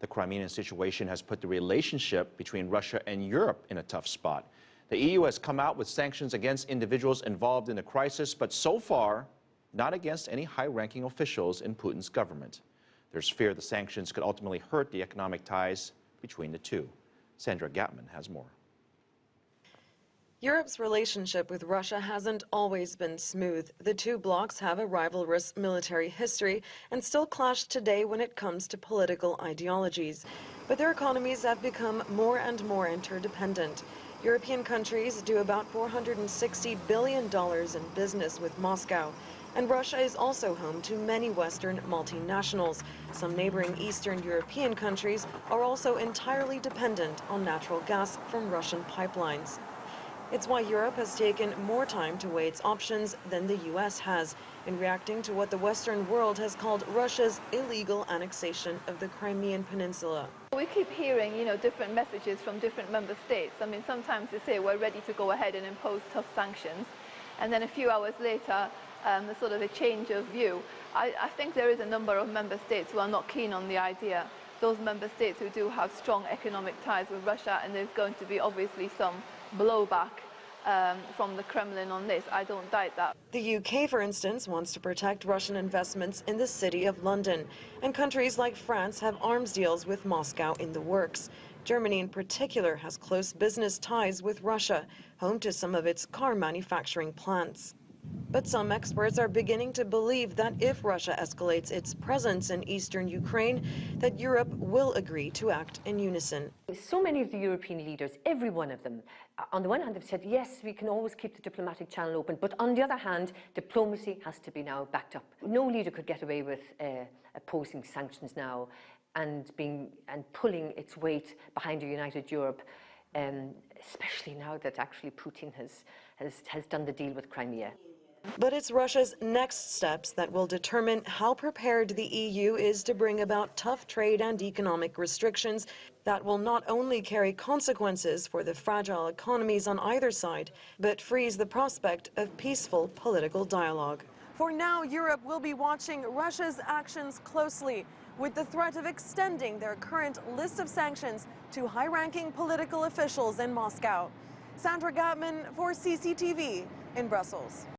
The Crimean situation has put the relationship between Russia and Europe in a tough spot. The EU has come out with sanctions against individuals involved in the crisis, but so far, not against any high-ranking officials in Putin's government. There's fear the sanctions could ultimately hurt the economic ties between the two. Sandra Gathmann has more. Europe's relationship with Russia hasn't always been smooth. The two blocs have a rivalrous military history and still clash today when it comes to political ideologies. But their economies have become more and more interdependent. European countries do about $460 billion in business with Moscow. And Russia is also home to many Western multinationals. Some neighboring Eastern European countries are also entirely dependent on natural gas from Russian pipelines. It's why Europe has taken more time to weigh its options than the U.S. has in reacting to what the Western world has called Russia's illegal annexation of the Crimean Peninsula. We keep hearing, different messages from different member states. I mean, sometimes they say we're ready to go ahead and impose tough sanctions, and then a few hours later, there's sort of a change of view. I think there is a number of member states who are not keen on the idea. Those member states who do have strong economic ties with Russia, and there's going to be obviously some blowback from the Kremlin on this. I don't doubt that. The UK, for instance, wants to protect Russian investments in the City of London. And countries like France have arms deals with Moscow in the works. Germany in particular has close business ties with Russia, home to some of its car manufacturing plants. But some experts are beginning to believe that if Russia escalates its presence in eastern Ukraine, that Europe will agree to act in unison. So many of the European leaders, every one of them, on the one hand have said, yes, we can always keep the diplomatic channel open, but on the other hand, diplomacy has to be now backed up. No leader could get away with opposing sanctions now and pulling its weight behind a united Europe, especially now that actually Putin has done the deal with Crimea. But it's Russia's next steps that will determine how prepared the EU is to bring about tough trade and economic restrictions that will not only carry consequences for the fragile economies on either side, but freeze the prospect of peaceful political dialogue. For now, Europe will be watching Russia's actions closely, with the threat of extending their current list of sanctions to high-ranking political officials in Moscow. Sandra Gathmann for CCTV in Brussels.